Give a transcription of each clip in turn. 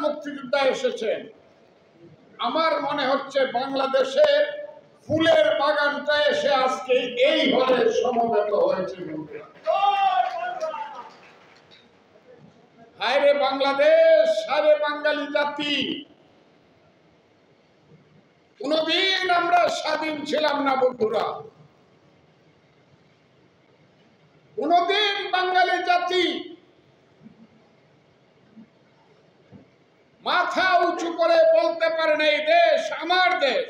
মুক্তিযোদ্ধা এসেছেন। আমার মনে হচ্ছে বাংলাদেশের ফুলের বাগানটা এসে আজকে এই হলে সমবেত হয়েছে। হায়রে বাংলাদেশ, হায়রে বাঙালি জাতি, কোনদিন আমরা স্বাধীন ছিলাম না বন্ধুরা। কোনদিন বাঙালি জাতি মাথা উঁচু করে বলতে পারে না এই দেশ আমার দেশ।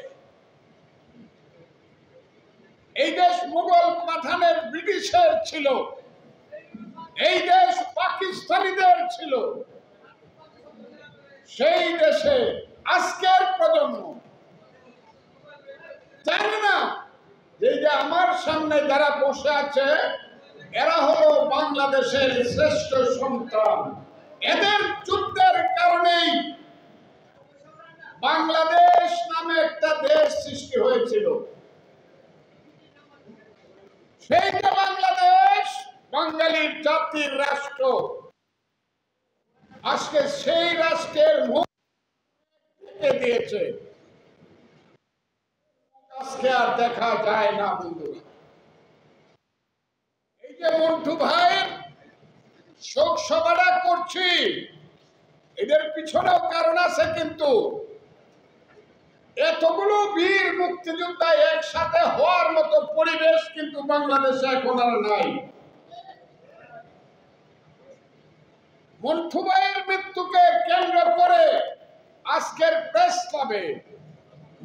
এই দেশ মুঘল পাঠানের ব্রিটিশের ছিল, এই দেশ পাকিস্তানিদের ছিল। সেই দেশে আজকের প্রজন্ম জানে না যে আমার সামনে যারা বসে আছে এরা হলো বাংলাদেশের শ্রেষ্ঠ সন্তান। এদের যুদ্ধের কারণেই বাংলাদেশ নামে একটা দেশ সৃষ্টি হয়েছিল। সেই যে বাংলাদেশ বাঙালি জাতির রাষ্ট্র, আজকে সেই রাষ্ট্রের মুখ দিয়েছে, আজকে আর দেখা যায় না বন্ধুরা। এই যে মন্টু ভাইয়ের শোক সভাটা করছি, এদের পিছনেও কারণ আছে, কিন্তু এতগুলো বীর মুক্তিযোদ্ধা একসাথে হওয়ার মতো পরিবেশ কিন্তু বাংলাদেশে এখন আর নাই। মন্টু ভাইয়ের মৃত্যুকে কেন্দ্র করে আজকের প্রেস ক্লাবে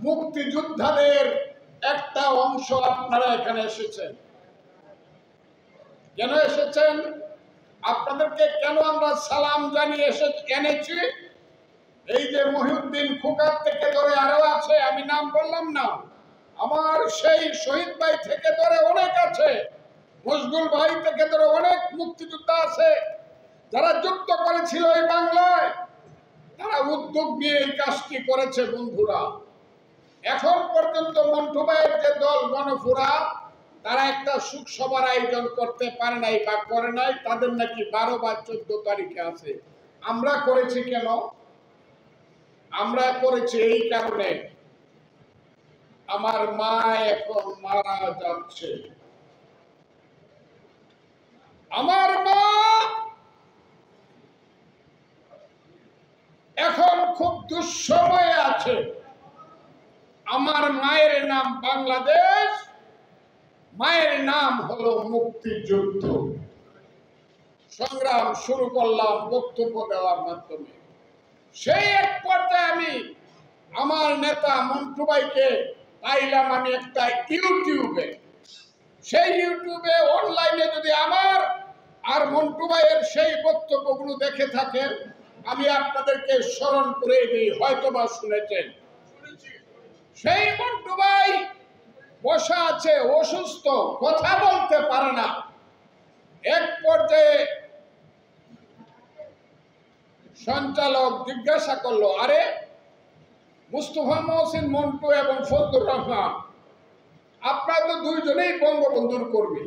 মুক্তিযোদ্ধাদের একটা অংশ আপনারা এখানে এসেছেন। কেন এসেছেন? আপনাদেরকে কেন আমরা সালাম জানিয়ে এনেছি? এই যে মহিউদ্দিন খোকার থেকে ধরে আরো আছে, আমি নাম বললাম না, আমার সেই শহীদ ভাই থেকে ধরে অনেক আছে, মশগুল ভাই থেকে ধরে অনেক মুক্তিযোদ্ধা আছে যারা যুদ্ধ করেছিল এই বাংলায়। তারা উদ্যোগ নিয়ে এই কাজটি করেছে বন্ধুরা। এখন পর্যন্ত মন্টু ভাইয়ের যে দল গণফোরা, তারা একটা সুখ সভার আয়োজন করতে পারে নাই বা করে নাই। তাদের নাকি 12 বা 14 তারিখে আছে। আমরা করেছি কেন? আমরা করেছি এই কারণে, আমার মা এখন মারা যাচ্ছে। আমার মা এখন খুব দুঃসময়ে আছে। আমার মায়ের নাম বাংলাদেশ, মায়ের নাম হলো মুক্তিযুদ্ধ। সংগ্রাম শুরু করলাম বক্তব্য দেওয়ার মাধ্যমে। সেই এক পর্যায়ে আমি আমার নেতা মন্টু ভাইকে পাইলাম আমি একটা ইউটিউবে। সেই ইউটিউবে অনলাইনে যদি আমার আর মন্টু ভাইয়ের সেই বক্তব্যগুলো দেখে থাকেন, আমি আপনাদেরকে স্মরণ করে দিই, হয়তোবা শুনেছেন। সেই মন্টু ভাই বসা আছে, অসুস্থ, কথা বলতে পারে না। এক পর্যায়ে সঞ্চালক জিজ্ঞাসা করলো, আরে মুস্তফা মহসিন মন্টু এবং ফজলুর রহমান, আপনারা তো দুইজনেই বঙ্গবন্ধুর কর্মী।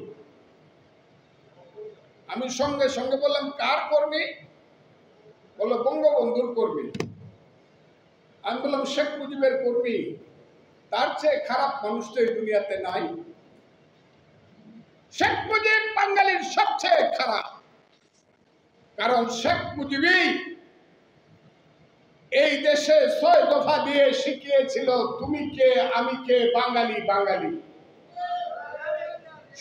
আমি সঙ্গে সঙ্গে বললাম, কার কর্মী? বললো বঙ্গবন্ধুর কর্মী। আমি বললাম, শেখ মুজিবের কর্মী। তার চেয়ে খারাপ মানুষ তো এই দুনিয়াতে নাই। শেখ মুজিব বাঙালির সবচেয়ে খারাপ, কারণ শেখ মুজিবই এই দেশে 6 দফা দিয়ে শিখিয়েছিল তুমি কে আমি কে, বাঙালি বাঙালি।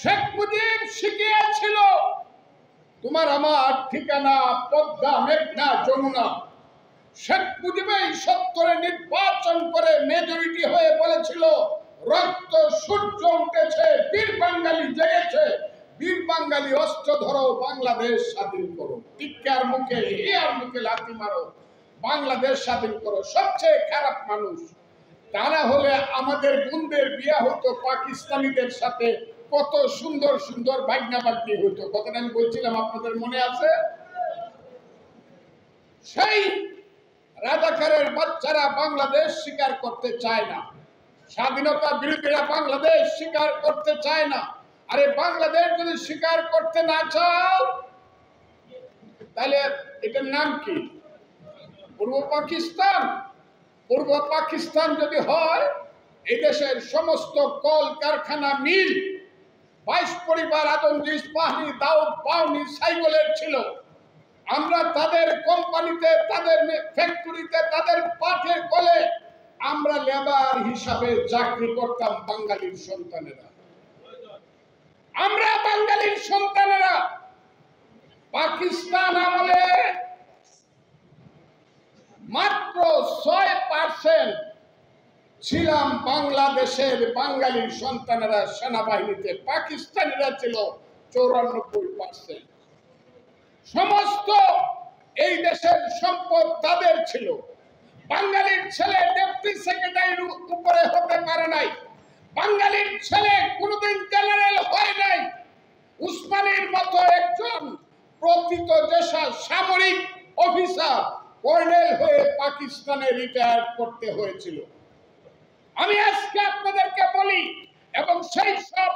শেখ মুজিব শিখিয়েছিল তোমার আমার ঠিকানা পদ্মা, মেঘনা, যমুনা। শেখ মুজিবই 70-এ নির্বাচন করে মেজরিটি হয়ে বলেছিল, রক্ত সূর্য উঠেছে, বীর বাঙালি জেগেছে, বীর বাঙালি অস্ত্র ধরো, বাংলাদেশ স্বাধীন করো। টিক্কার মুখে হিয়ার মুখে লাথি মারো, বাংলাদেশ স্বাধীন করো। সবচেয়ে খারাপ মানুষ। তারা হলে আমাদের বোনদের বিয়ে হতো পাকিস্তানিদের সাথে, কত সুন্দর সুন্দর বাগনা বাগনি হতো। কথাটা আমি বলছিলাম, আপনাদের মনে আছে? সেই রাজাকারের বাচ্চারা বাংলাদেশ স্বীকার করতে চায় না, স্বাধীনতা বিরোধীরা বাংলাদেশ স্বীকার করতে চায় না। আরে বাংলাদেশ যদি স্বীকার করতে না চাও, তাহলে এটার নাম কি? পূর্ব পাকিস্তান যদি হয়, এই দেশের সমস্ত কল কারখানা মিল 22 পরিবার আদমজি পাহাড়ি দাউদ পাওনি সাইকেলের ছিল। আমরা তাদের কোম্পানিতে, তাদের ফ্যাক্টরিতে, তাদের পাটের কলে আমরা লেবার হিসাবে চাকরি করতাম। বাঙালির সন্তানেরা, আমরা বাঙালির সন্তানেরা পাকিস্তান আমলে মাত্র 6% ছিলাম বাংলাদেশের বাঙালির সন্তানেরা সেনাবাহিনীতে। পাকিস্তানিরা ছিল 94%। সমস্ত এই দেশের সম্পদ তাদের ছিল। বাঙালির ছেলে ডেপুটি সেক্রেটারির উপরে হতে পারে নাই। বাঙালির ছেলে কোনোদিন জেনারেল হয় নাই। উসমানীর মতো একজন প্রকৃত দেশের সামরিক অফিসার কর্নেল হয়ে পাকিস্তানে রিটায়ার করতে হয়েছিল। আমি আজকে আপনাদেরকে বলি এবং সেই সব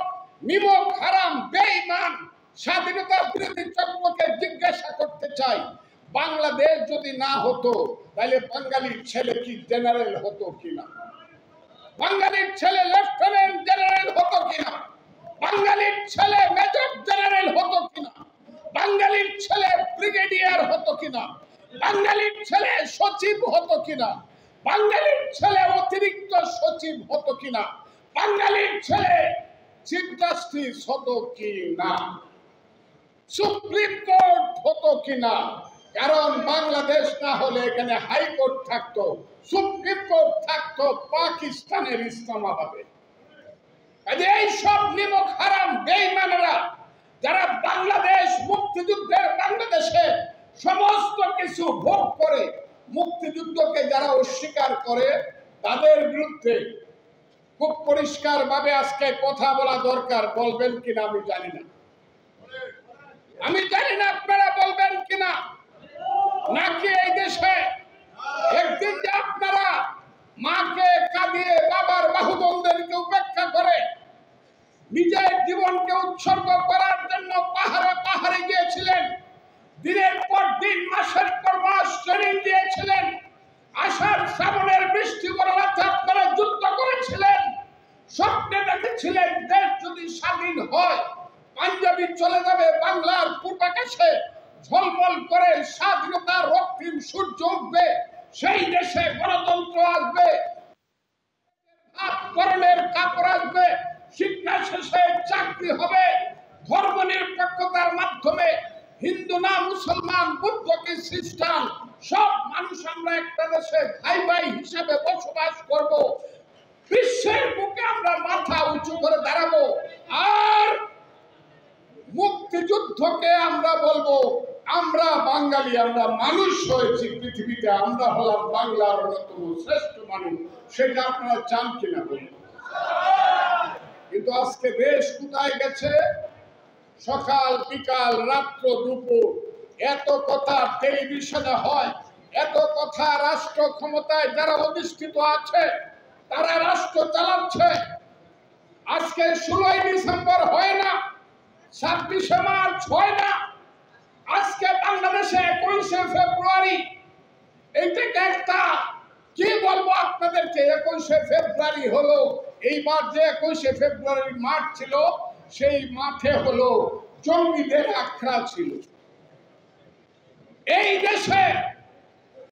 নিমক হারাম বেঈমান স্বাধীনতা বিরোধী চক্রকে জিজ্ঞাসা করতে চাই, বাংলাদেশ যদি না হতো তাহলে বাঙালির ছেলে কি জেনারেল হতো কিনা? বাঙালির ছেলে লেফটেন্যান্ট জেনারেল হতো কিনা? বাঙালির ছেলে মেজর জেনারেল হতো কিনা? বাঙালির ছেলে ব্রিগেডিয়ার হতো কিনা? বাঙালির ছেলে সচিব হতো কিনা? বাঙালির ছেলে অতিরিক্ত সচিব হতো কিনা? বাঙালির ছেলে চিফ জাস্টিস হতো কিনা? সুপ্রিম কোর্ট হতো কিনা? কারণ বাংলাদেশ না হলে এখানে হাইকোর্ট থাকতো, সুপ্রিম কোর্ট থাকতো পাকিস্তানের ইসলামাবাদে। এই সব নিমক হারাম বেঈমানেরা যারা বাংলাদেশ মুক্তিযুদ্ধের বাংলাদেশে সমস্ত কিছু ভোগ করে মুক্তিযুদ্ধকে যারা অস্বীকার করে, তাদের বিরুদ্ধে খুব পরিষ্কার ভাবে আজকে কথা বলা দরকার। বলবেন কিনা আমি জানি না, আপনারা বলবেন কিনা। নাকি এই দেশে একদিন যে আপনারা মাকে কাঁদিয়ে বাবার বাহুবন্ধনকে উপেক্ষা করে নিজের জীবনকে উৎসর্গ করার জন্য পাহাড়ে পাহাড়ে গিয়েছিলেন, দিনের পর দিন মাসের পর মাস ট্রেনিং দিয়েছিলেন, আষাঢ় শ্রাবণের বৃষ্টি বরফে আপনারা যুদ্ধ করেছিলেন, স্বপ্নে দেখেছিলেন দেশ যদি স্বাধীন হয় পাঞ্জাবি চলে যাবে বাংলার পূর্বাকাশে, ঝলমল করে স্বাধীনতার রক্তিম সূর্য উঠবে, সেই দেশে গণতন্ত্র আসবে, করণের কাপড় আসবে, শিক্ষা শেষে চাকরি হবে, ধর্ম নিরপেক্ষতার মাধ্যমে হিন্দু না মুসলমান, বুদ্ধ কি খ্রিস্টান, সব মানুষ আমরা একটা দেশে ভাই ভাই হিসেবে বসবাস করব, বিশ্বের বুকে আমরা মাথা উঁচু করে দাঁড়াবো। আর মুক্তিযুদ্ধকে আমরা বলবো আমরা বাঙালি, আমরা মানুষ হয়েছি পৃথিবীতে, আমরা হলাম বাংলার অন্যতম শ্রেষ্ঠ মানুষ। সেটা আপনারা চান কিনা বলুন। কিন্তু আজকে দেশ কোথায় গেছে? সকাল বিকাল রাত্র দুপুর এত কথা টেলিভিশনে হয়, এত কথা রাষ্ট্র ক্ষমতায় যারা অধিষ্ঠিত আছে তারা রাষ্ট্র চালাচ্ছে। আজকে 16ই ডিসেম্বর হয় না, 26শে মার্চ হয় না, আজকে বাংলাদেশে 21শে ফেব্রুয়ারি। এইটাকে একটা কি বলবো আপনাদেরকে, 21শে ফেব্রুয়ারি হলো এইবার যে 21শে ফেব্রুয়ারির মাঠ ছিল, সেই মাঠে হলো জঙ্গিদের আখড়া ছিল। এই দেশে